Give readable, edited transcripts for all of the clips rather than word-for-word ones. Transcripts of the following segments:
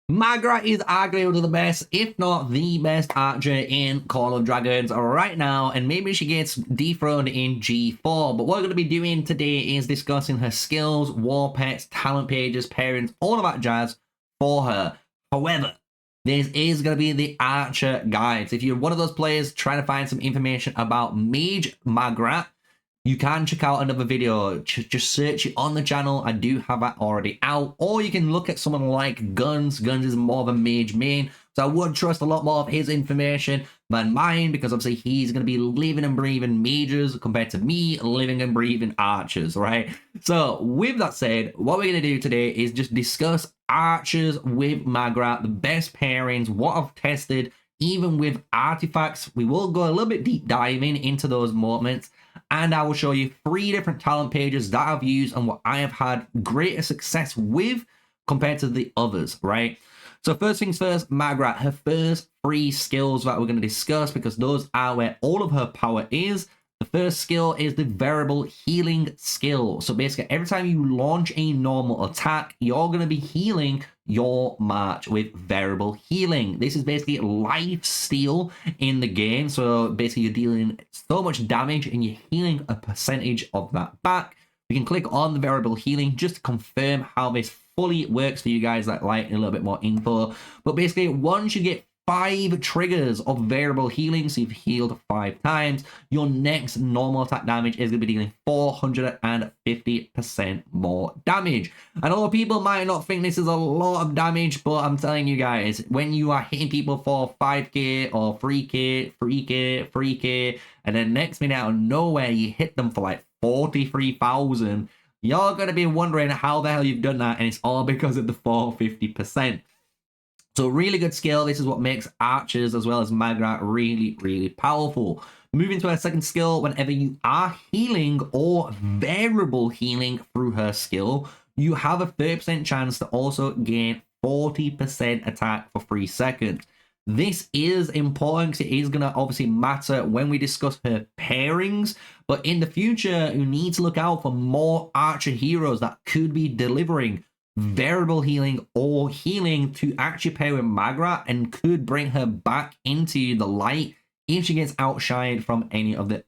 Magrat is arguably one of the best, if not the best archer in Call of Dragons right now, and maybe she gets dethroned in G4. But what we're going to be doing today is discussing her skills, war pets, talent pages, pairings, all of that jazz for her. However, this is going to be the archer guide. So if you're one of those players trying to find some information about Mage Magrat, you can check out another video. Just search it on the channel. I do have that already out. Or you can look at someone like Guns. Guns is more of a mage main, so I would trust a lot more of his information than mine, because obviously he's going to be living and breathing mages compared to me living and breathing archers, right? So with that said, what we're going to do today is just discuss archers with Magrat, the best pairings, what I've tested, even with artifacts. We will go a little bit deep diving into those moments, and I will show you 3 different talent pages that I've used and what I have had greater success with compared to the others, right? So first things first, Magrat, her first 3 skills that we're going to discuss, because those are where all of her power is. The first skill is the variable healing skill. So basically, every time you launch a normal attack, you're going to be healing your march with variable healing. This is basically life steal in the game. So basically, you're dealing so much damage and you're healing a percentage of that back. You can click on the variable healing just to confirm how this fully works for you guys that like a little bit more info. But basically, once you get 5 triggers of variable healing, so you've healed 5 times, your next normal attack damage is going to be dealing 450% more damage. I know people might not think this is a lot of damage, but I'm telling you guys, when you are hitting people for 5k or 3k, 3k, 3k, and then next minute out of nowhere you hit them for like 43,000, you're going to be wondering how the hell you've done that, and it's all because of the 450%. So really good skill. This is what makes archers as well as Magrat really, really powerful. Moving to our second skill, whenever you are healing or variable healing through her skill, you have a 30% chance to also gain 40% attack for 3 seconds. This is important because it is going to obviously matter when we discuss her pairings, but in the future, you need to look out for more archer heroes that could be delivering variable healing or healing to actually pair with Magrat and could bring her back into the light if she gets outshined from any of the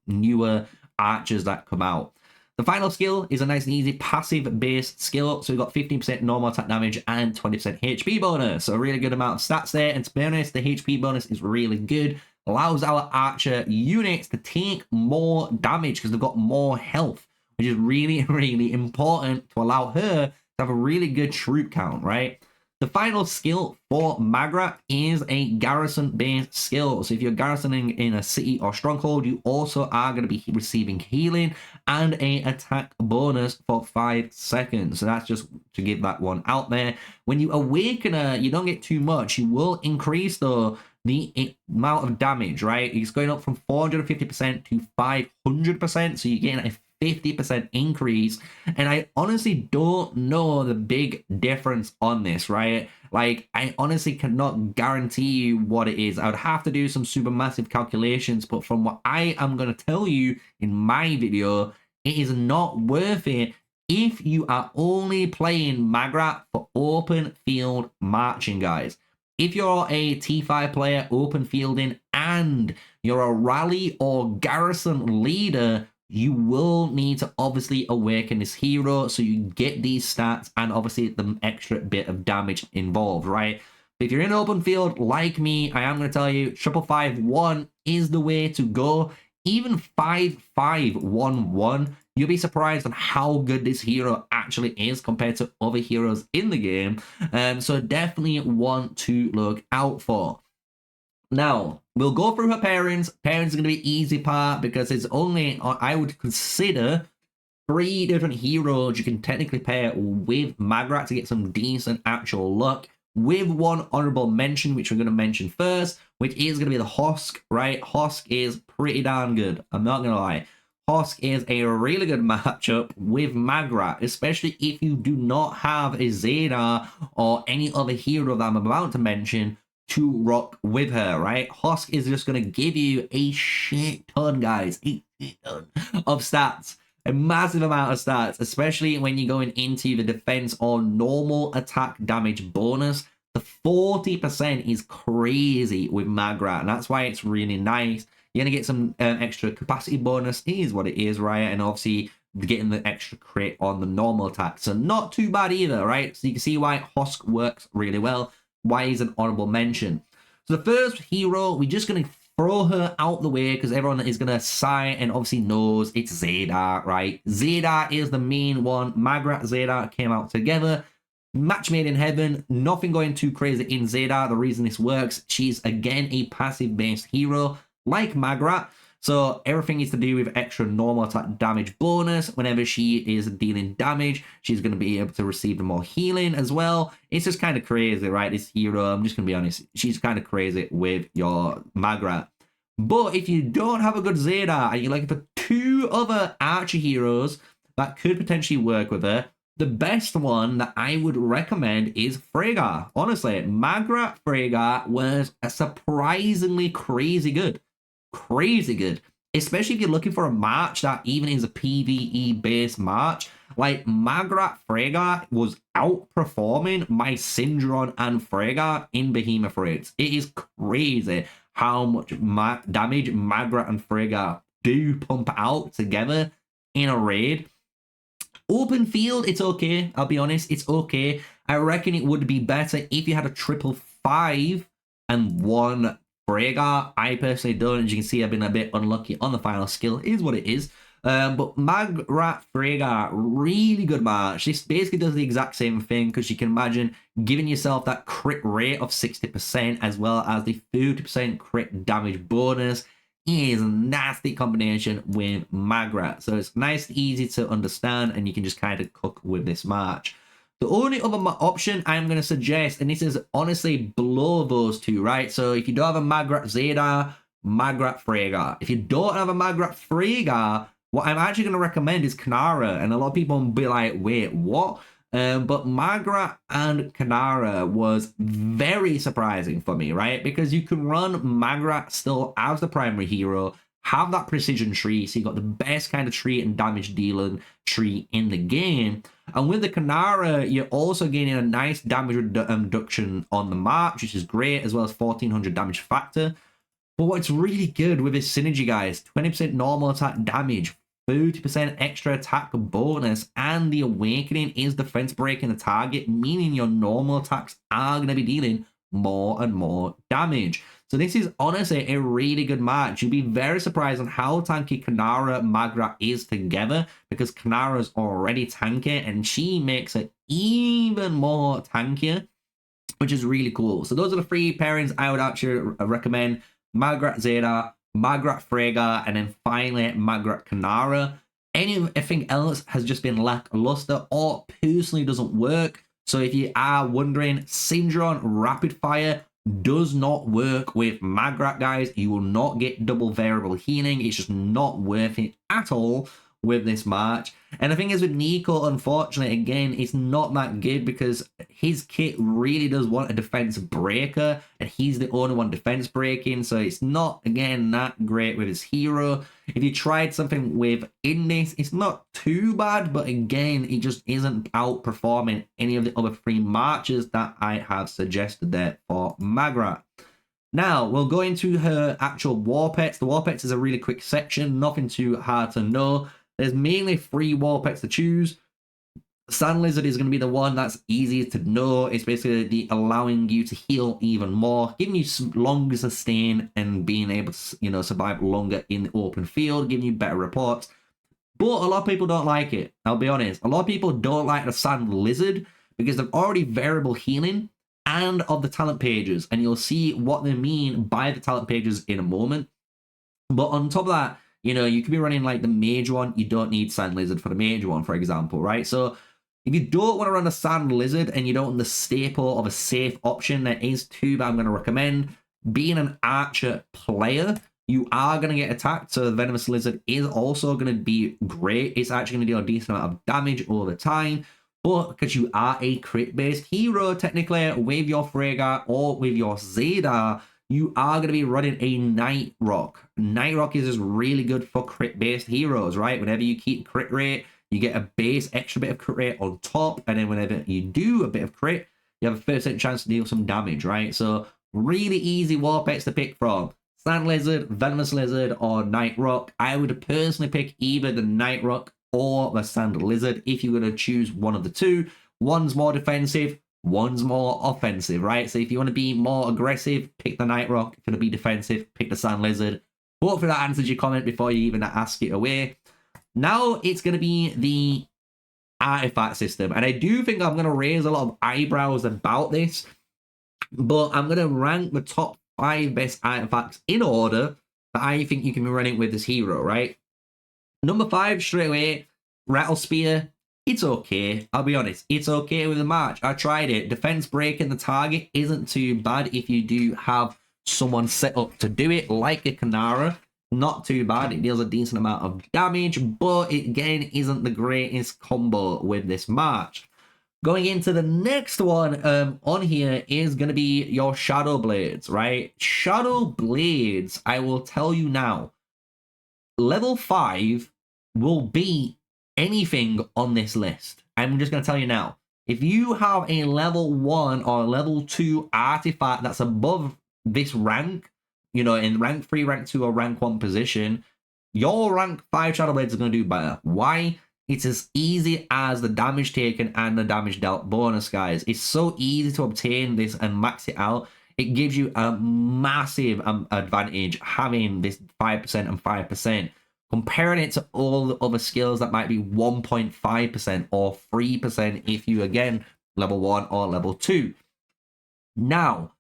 newer archers that come out. The final skill is a nice and easy passive based skill, so we've got 15% normal attack damage and 20% HP bonus, so a really good amount of stats there. And to be honest, the HP bonus is really good, allows our archer units to take more damage because they've got more health, which is really, really important to allow her to have a really good troop count, right? The final skill for Magrat is a garrison-based skill. So if you're garrisoning in a city or stronghold, you also are going to be receiving healing and an attack bonus for 5 seconds. So that's just to give that one out there. When you awaken her, you don't get too much. You will increase, though, the amount of damage, right? It's going up from 450% to 500%. So you're getting a 50% increase, and I honestly don't know the big difference on this, right? Like, I honestly cannot guarantee you what it is. I would have to do some super massive calculations, but from what I am going to tell you in my video, it is not worth it if you are only playing Magrat for open field marching, guys. If you're a T5 player, open fielding, and you're a rally or garrison leader, you will need to obviously awaken this hero so you get these stats and obviously the extra bit of damage involved, right? If you're in open field like me, I am going to tell you 5551 is the way to go. Even 5511, you'll be surprised on how good this hero actually is compared to other heroes in the game. So definitely want to look out for. Now, we'll go through her pairings. Pairings is going to be the easy part because it's only, I would consider, 3 different heroes you can technically pair with Magrat to get some decent actual luck, with one honorable mention, which we're going to mention first, which is going to be the Hosk, right? Hosk is pretty darn good. I'm not going to lie. Hosk is a really good matchup with Magrat, especially if you do not have a Zadar or any other hero that I'm about to mention to rock with her, right? Hosk is just going to give you a shit ton, guys, a shit ton of stats. a massive amount of stats, especially when you're going into the defense or normal attack damage bonus. The 40% is crazy with Magrat, and that's why it's really nice. You're going to get some extra capacity bonus. It is what it is, right? And obviously getting the extra crit on the normal attack. So not too bad either, right? So you can see why Hosk works really well, why he's an honorable mention. So the first hero, we're just going to throw her out the way because everyone is going to sigh and obviously knows it's Zeta, right? Zeta is the main one. Magrat, Zeta came out together. Match made in heaven. Nothing going too crazy in Zeta. The reason this works, she's again a passive-based hero like Magrat. So everything is to do with extra normal attack damage bonus. Whenever she is dealing damage, she's going to be able to receive the more healing as well. It's just kind of crazy, right? This hero, I'm just going to be honest, she's kind of crazy with your Magrat. But if you don't have a good Zeta and you're looking for two other archer heroes that could potentially work with her, the best one that I would recommend is Freygar. Honestly, Magrat Freygar was a surprisingly crazy good. Crazy good, especially if you're looking for a match that even is a PvE based match. Like Magrat Freygar was outperforming my Syndron and Freygar in Behemoth raids. It is crazy how much damage Magrat and Freygar do pump out together in a raid. Open field, it's okay. I'll be honest, it's okay. I reckon it would be better if you had a 555 and one Freygar. I personally don't. As you can see, I've been a bit unlucky on the final skill. It is what it is. But Magrat Freygar, really good match. This basically does the exact same thing because you can imagine giving yourself that crit rate of 60% as well as the 30% crit damage bonus. It is a nasty combination with Magrat. So it's nice and easy to understand and you can just kind of cook with this match. The only other option I'm going to suggest, and this is honestly below those two, right? So if you don't have a Magrat Zeta, Magrat Freygar. If you don't have a Magrat Freygar, what I'm actually going to recommend is Kanara. And a lot of people will be like, wait, what? But Magrat and Kanara was very surprising for me, right? Because you can run Magrat still as the primary hero, have that precision tree, so you got the best kind of tree and damage dealing tree in the game. And with the Kanara, you're also gaining a nice damage reduction on the march, which is great, as well as 1400 damage factor. But what's really good with this synergy, guys, 20% normal attack damage, 30% extra attack bonus, and the awakening is defense breaking the target, meaning your normal attacks are going to be dealing more and more damage. So this is honestly a really good match. You'll be very surprised on how tanky Kanara Magrat is together because Kanara's already tanky and she makes it even more tankier, which is really cool. So those are the three pairings I would actually recommend. Magrat Zeta, Magrat Freygar, and then finally Magrat Kanara. Anything else has just been lackluster or personally doesn't work. So if you are wondering, Syndron Rapid Fire does not work with Magrat, guys. You will not get double variable healing. It's just not worth it at all with this match. And the thing is with Nico, unfortunately, again, it's not that good because his kit really does want a defense breaker and he's the only one defense breaking, so it's not, again, that great with his hero. If you tried something with Indis, it's not too bad, but again, it just isn't outperforming any of the other three matches that I have suggested there for Magrat. Now, we'll go into her actual war pets. The war pets is a really quick section, nothing too hard to know. There's mainly 3 war pets to choose. Sand Lizard is going to be the one that's easiest to know. It's basically allowing you to heal even more, giving you longer sustain and being able to, you know, survive longer in the open field, giving you better reports. But a lot of people don't like it. I'll be honest. A lot of people don't like the Sand Lizard because they've already variable healing and of the talent pages. And you'll see what they mean by the talent pages in a moment. But on top of that, you know, you could be running like the mage one. You don't need Sand Lizard for the mage one, for example, right? So if you don't want to run a Sand Lizard and you don't want the staple of a safe option, there is 2 that I'm going to recommend. Being an archer player, you are going to get attacked. So the Venomous Lizard is also going to be great. It's actually going to deal a decent amount of damage over time. But because you are a crit-based hero, technically, with your Freygar or with your Zeta, you are going to be running a Night Rock. Night Rock is just really good for crit-based heroes, right? Whenever you keep crit rate, you get a base extra bit of crit rate on top, and then whenever you do a bit of crit, you have a 30% chance to deal some damage, right? So really easy war pets to pick from. Sand Lizard, Venomous Lizard, or Night Rock. I would personally pick either the Night Rock or the Sand Lizard if you're going to choose one of the two. One's more defensive, one's more offensive, right? So if you want to be more aggressive, pick the Night Rock. If you want to be defensive, pick the Sand Lizard. Hopefully that answers your comment before you even ask it away. Now it's going to be the artifact system. And I do think I'm going to raise a lot of eyebrows about this, but I'm going to rank the top 5 best artifacts in order that I think you can be running with this hero, right? Number 5, straight away, Rattle Spear. It's okay. I'll be honest. It's okay with the March. I tried it. Defense breaking the target isn't too bad if you do have someone set up to do it, like a Kanara. Not too bad. It deals a decent amount of damage, but it, again, isn't the greatest combo with this March. Going into the next one on here is going to be your Shadow Blades, right? Shadow Blades, I will tell you now, level 5 will beat anything on this list. I'm just going to tell you now. If you have a level 1 or level 2 artifact that's above this rank, you know, in rank 3, rank 2, or rank 1 position, your rank 5 Shadow Blades are going to do better. Why? It's as easy as the damage taken and the damage dealt bonus, guys. It's so easy to obtain this and max it out. It gives you a massive advantage having this 5% and 5%. Comparing it to all the other skills that might be 1.5% or 3% if you, again, level 1 or level 2. Now,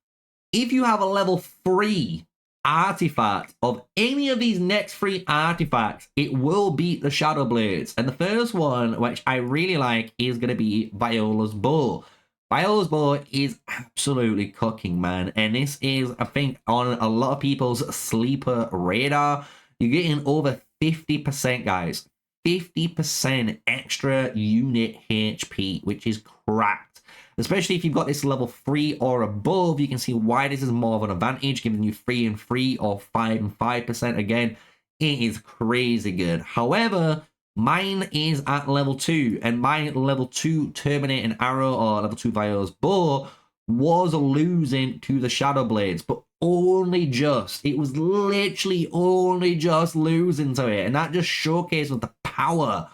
if you have a level 3 artifact of any of these next 3 artifacts, it will beat the Shadow Blades. And the first one, which I really like, is going to be Viola's Bow. Viola's Bow is absolutely cooking, man. And this is, I think, on a lot of people's sleeper radar. You're getting over 50%, guys. 50% extra unit HP, which is cracked. Especially if you've got this level 3 or above, you can see why this is more of an advantage, giving you 3 and 3 or 5 and 5%. Again, it is crazy good. However, mine is at level 2, and my level 2 Terminating Arrow or level 2 Viola's Bow was losing to the Shadow Blades, but only just. It was literally only just losing to it, and that just showcases the power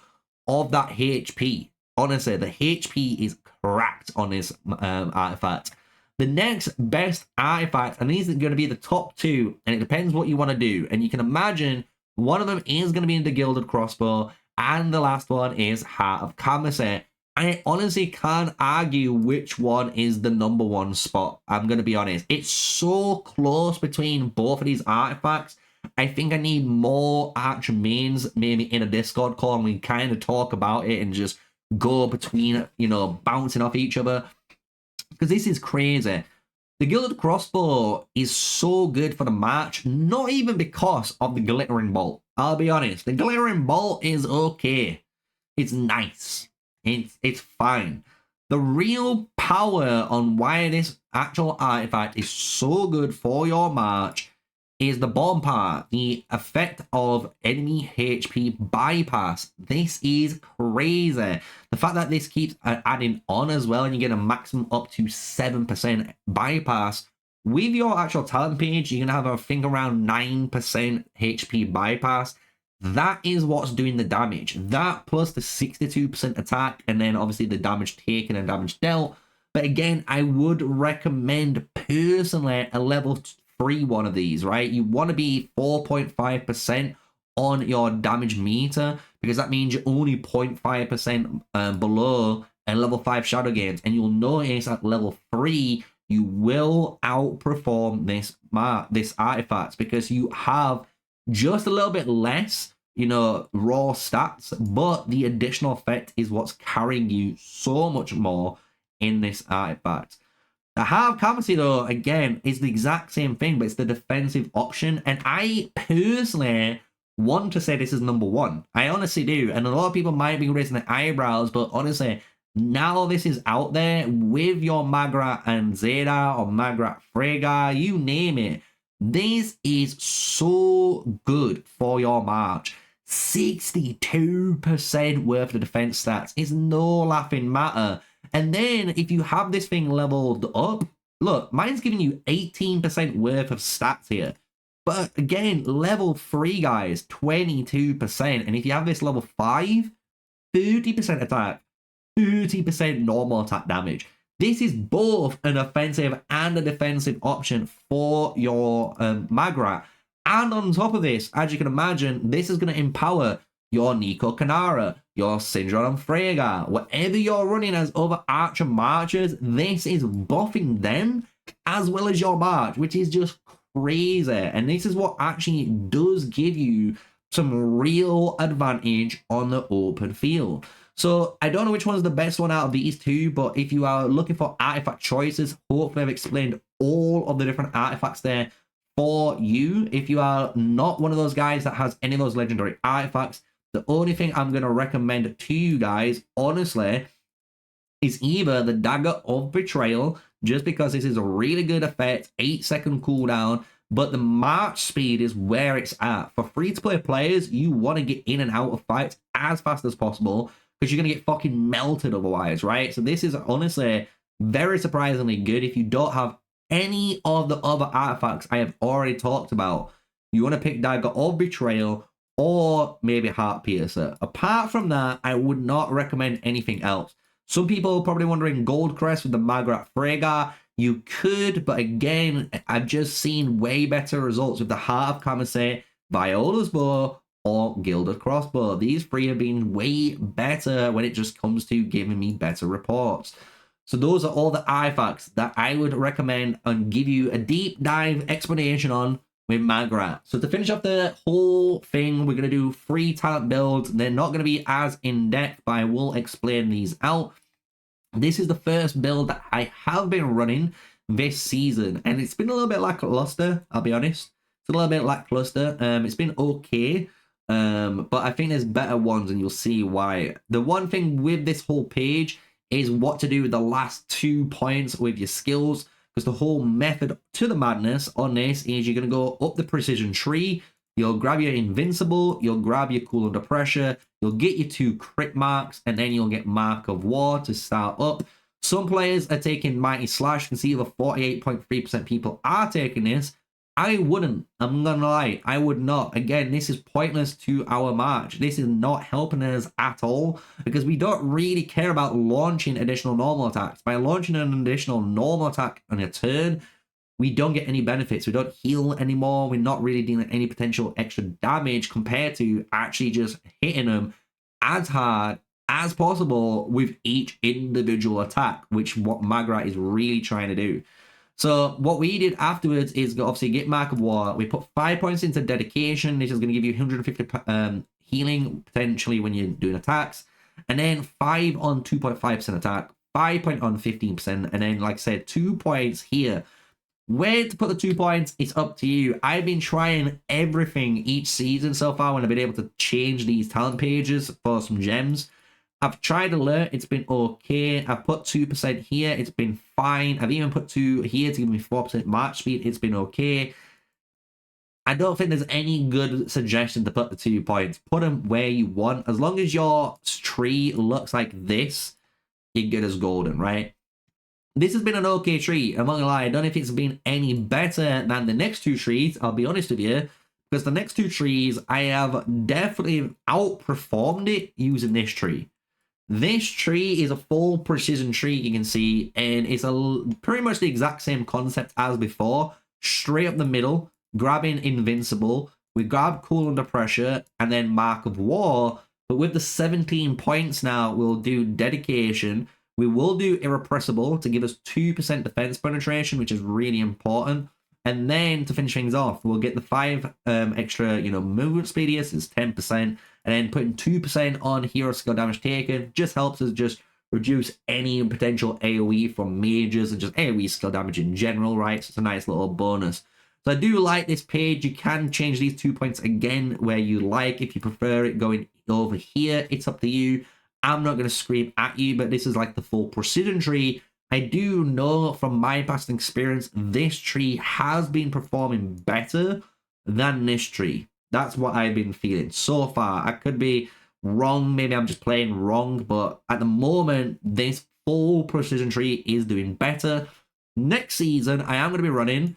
of that HP. Honestly, the HP is cracked on this artifact. The next best artifact, and these are going to be the top 2, and it depends what you want to do. And you can imagine one of them is going to be the Gilded Crossbow, and the last one is Heart of Kamase. I honestly can't argue which one is the number 1 spot. I'm going to be honest. It's so close between both of these artifacts. I think I need more archmains maybe in a Discord call, and we kind of talk about it and just go between, you know, bouncing off each other, because this is crazy. The Gilded Crossbow is so good for the March, not even because of the Glittering Bolt. I'll be honest, the Glittering Bolt is okay. It's nice. It's fine. The real power on why this actual artifact is so good for your March is the bottom part, the effect of enemy HP bypass. This is crazy. The fact that this keeps adding on as well, and you get a maximum up to 7% bypass. With your actual talent page, you're going to have, I think, around 9% HP bypass. That is what's doing the damage. That plus the 62% attack, and then obviously the damage taken and damage dealt. But again, I would recommend personally a level 3 one of these, right? You want to be 4.5% on your damage meter, because that means you're only 0.5% below a level 5 Shadow Games. And you'll notice at level 3, you will outperform this artifact, because you have just a little bit less, you know, raw stats, but the additional effect is what's carrying you so much more in this artifact. The Heart of Kamase, though, again, is the exact same thing, but it's the defensive option. And I personally want to say this is number 1. I honestly do. And a lot of people might be raising their eyebrows, but honestly, Now this is out there with your Magrat and Zeta or Magrat Frega, you name it. This is so good for your March. 62% worth of defense stats is no laughing matter. And then if you have this thing leveled up, look, mine's giving you 18% worth of stats here. But again, level 3, guys, 22%. And if you have this level 5, 30% attack, 30% normal attack damage. This is both an offensive and a defensive option for your Magrat. And on top of this, as you can imagine, this is going to empower your Nico Canara, your Syndron and Frega, whatever you're running as other Archer Marchers, this is buffing them as well as your March, which is just crazy. And this is what actually does give you some real advantage on the open field. So I don't know which one's the best one out of these two, but if you are looking for artifact choices, hopefully I've explained all of the different artifacts there for you. If you are not one of those guys that has any of those legendary artifacts, the only thing I'm going to recommend to you guys, honestly, is either the Dagger of Betrayal, just because this is a really good effect, 8-second cooldown, but the march speed is where it's at. For free-to-play players, you want to get in and out of fights as fast as possible, because you're going to get fucking melted otherwise, right? So this is honestly very surprisingly good. If you don't have any of the other artifacts I have already talked about, you want to pick Dagger of Betrayal or maybe Heart Piercer. Apart from that, I would not recommend anything else. Some people are probably wondering Goldcrest with the Magrat Frega. You could, but again, I've just seen way better results with the Heart of Kamase, Viola's Bow, or Gilded Crossbow. These three have been way better when it just comes to giving me better reports. So those are all the artifacts that I would recommend and give you a deep dive explanation on with Magrat. So to finish off the whole thing, we're going to do 3 talent builds. They're not going to be as in-depth, but I will explain these out. This is the first build that I have been running this season, and it's been a little bit lackluster, I'll be honest. It's a little bit lackluster. It's been okay. But I think there's better ones, and you'll see why. The one thing with this whole page is what to do with the last 2 points with your skills, because the whole method to the madness on this is you're going to go up the precision tree, you'll grab your invincible, you'll grab your cool under pressure, you'll get your 2 crit marks, and then you'll get Mark of War to start up. Some players are taking Mighty Slash. You can see over 48.3% people are taking this. I wouldn't. I'm not gonna lie. I would not. Again, this is pointless to our March. This is not helping us at all, because we don't really care about launching additional normal attacks. By launching an additional normal attack on a turn, we don't get any benefits. We don't heal anymore. We're not really dealing any potential extra damage compared to actually just hitting them as hard as possible with each individual attack, which what Magrat is really trying to do. So what we did afterwards is obviously get Mark of War. We put 5 points into Dedication. This is going to give you 150 healing potentially when you're doing attacks. And then 5 on 2.5% attack, 5 point on 15%. And then, like I said, 2 points here. Where to put the 2 points, it's up to you. I've been trying everything each season so far when I've been able to change these talent pages for some gems. I've tried alert, it's been okay. I've put 2% here, it's been fine. I've even put 2 here to give me 4% march speed, it's been okay. I don't think there's any good suggestion to put the 2 points. Put them where you want. As long as your tree looks like this, you're good as golden, right? This has been an okay tree. I'm not gonna lie, I don't know if it's been any better than the next 2 trees, I'll be honest with you. Because the next 2 trees, I have definitely outperformed it using this tree. This tree is a full precision tree, you can see, and it's pretty much the exact same concept as before. Straight up the middle, grabbing Invincible, we grab Cool Under Pressure, and then Mark of War. But with the 17 points now, we'll do Dedication. We will do Irrepressible to give us 2% defense penetration, which is really important. And then to finish things off, we'll get the 5 extra, movement speed here, so it's 10%. And then putting 2% on hero skill damage taken just helps us just reduce any potential AoE from mages and just AoE skill damage in general, right? So it's a nice little bonus. So I do like this page. You can change these 2 points again where you like. If you prefer it going over here, it's up to you. I'm not going to scream at you, but this is like the full precision tree. I do know from my past experience, this tree has been performing better than this tree. That's what I've been feeling so far. I could be wrong, maybe I'm just playing wrong, but at the moment, this full precision tree is doing better. Next season, I am going to be running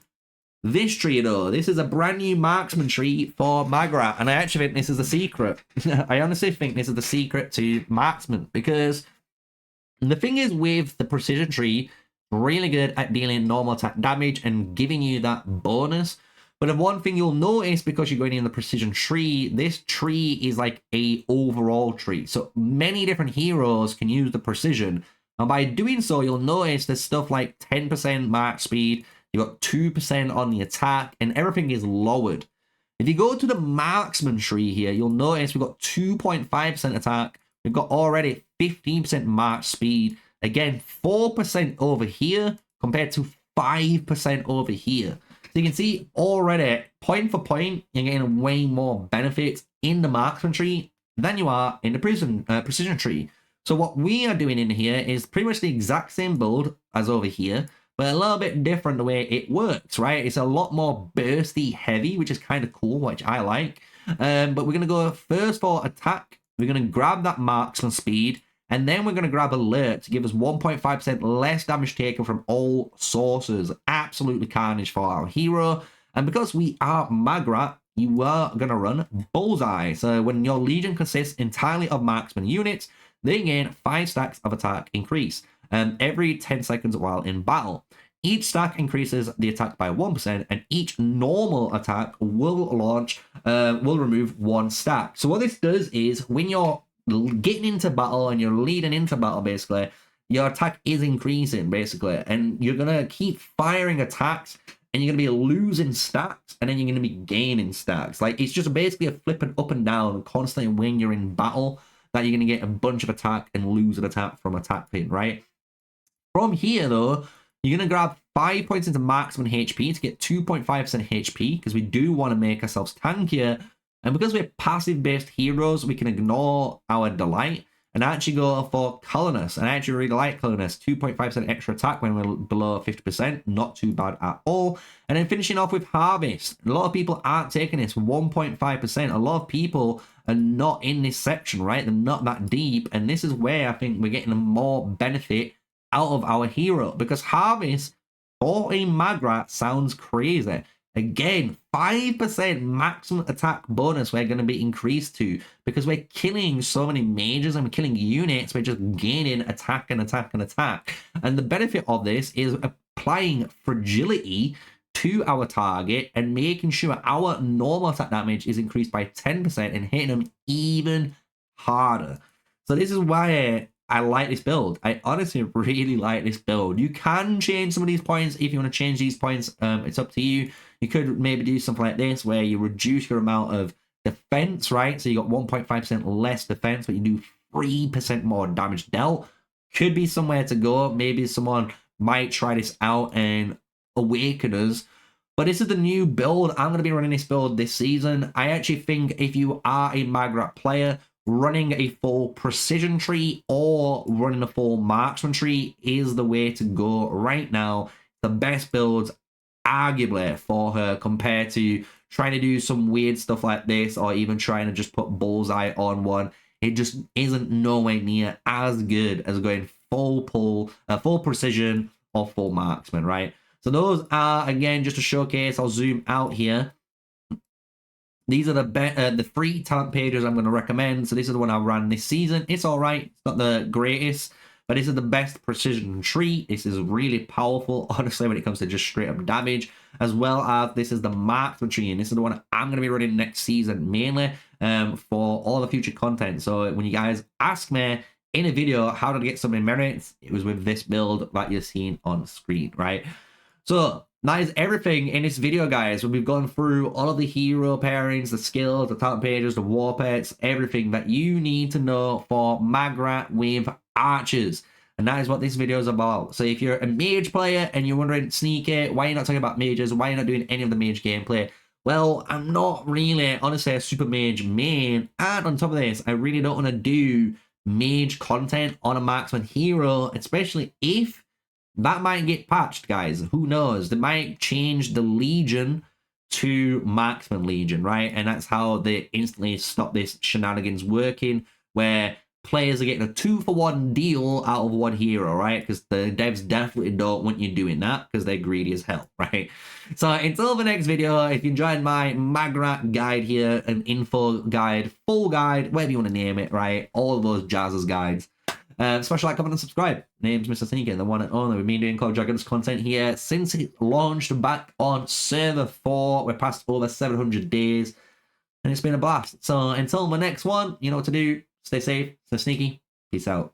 this tree though. This is a brand new marksman tree for Magrat, and I actually think this is the secret. I honestly think this is the secret to marksman, because the thing is with the precision tree, really good at dealing normal attack damage and giving you that bonus. But the one thing you'll notice, because you're going in the precision tree, this tree is like a overall tree. So many different heroes can use the precision. And by doing so, you'll notice there's stuff like 10% mark speed, you got 2% on the attack, and everything is lowered. If you go to the marksman tree here, you'll notice we've got 2.5% attack. We've got already 15% march speed. Again, 4% over here compared to 5% over here. So you can see already, point for point, you're getting way more benefits in the marksman tree than you are in the precision tree. So what we are doing in here is pretty much the exact same build as over here, but a little bit different the way it works, right? It's a lot more bursty heavy, which is kind of cool, which I like. But we're going to go first for attack. We're going to grab that marksman speed, and then we're going to grab alert to give us 1.5% less damage taken from all sources. Absolutely carnage for our hero. And because we are Magrat, you are going to run bullseye. So when your legion consists entirely of marksman units, they gain 5 stacks of attack increase every 10 seconds while in battle. Each stack increases the attack by 1%, and each normal attack will remove 1 stack. So what this does is when you're getting into battle and you're leading into battle, basically, your attack is increasing, basically, and you're going to keep firing attacks, and you're going to be losing stacks, and then you're going to be gaining stacks. Like, it's just basically a flipping up and down constantly when you're in battle, that you're going to get a bunch of attack and lose an attack from attack pin, right? From here, though, you're going to grab 5 points into marksman HP to get 2.5% HP, because we do want to make ourselves tankier. And because we're passive-based heroes, we can ignore our delight and actually go for colorness. And I actually really like colorness. 2.5% extra attack when we're below 50%. Not too bad at all. And then finishing off with harvest. A lot of people aren't taking this. 1.5%. A lot of people are not in this section, right? They're not that deep. And this is where I think we're getting more benefit out of our hero, because harvest for a Magrat sounds crazy. Again, 5% maximum attack bonus we're going to be increased to, because we're killing so many mages and we're killing units. We're just gaining attack and attack and attack. And the benefit of this is applying fragility to our target and making sure our normal attack damage is increased by 10% and hitting them even harder. So this is why I like this build. I honestly really like this build. You can change some of these points if you want to change these points. It's up to you. You could maybe do something like this where you reduce your amount of defense, right? So you got 1.5% less defense, but you do 3% more damage dealt. Could be somewhere to go. Maybe someone might try this out and awaken us. But this is the new build. I'm going to be running this build this season. I actually think if you are a Magrat player, running a full precision tree or running a full marksman tree is the way to go right now. The best builds, arguably, for her compared to trying to do some weird stuff like this or even trying to just put bullseye on one. It just isn't nowhere near as good as going full pull, full precision or full marksman, right? So those are, again, just to showcase, I'll zoom out here. These are the 3 talent pages I'm going to recommend. So this is the one I ran this season. It's all right. It's not the greatest, but this is the best precision tree. This is really powerful, honestly, when it comes to just straight up damage, as well as this is the marksman tree. And this is the one I'm going to be running next season, mainly for all the future content. So when you guys ask me in a video, how to get some merits, it was with this build that you're seeing on screen, right? So that is everything in this video, guys. We've gone through all of the hero pairings, the skills, the talent pages, the war pets, everything that you need to know for Magrat with archers. And that is what this video is about. So if you're a mage player and you're wondering, Sneaky, why are you not talking about mages? Why are you not doing any of the mage gameplay? Well, I'm not really, honestly, a super mage main. And on top of this, I really don't want to do mage content on a marksman hero, especially if that might get patched, guys. Who knows? They might change the Legion to Marksman Legion, right? And that's how they instantly stop this shenanigans working, where players are getting a 2-for-1 deal out of one hero, right? Because the devs definitely don't want you doing that because they're greedy as hell, right? So until the next video, if you enjoyed my Magrat guide here, an info guide, full guide, whatever you want to name it, right? All of those jazzers guides. Special like, comment, and subscribe. Name's MrSneakyy, the one and only. We've been doing Call of Dragons content here since it launched back on server 4. We're past over 700 days, and it's been a blast. So until the next one, you know what to do. Stay safe, stay sneaky. Peace out.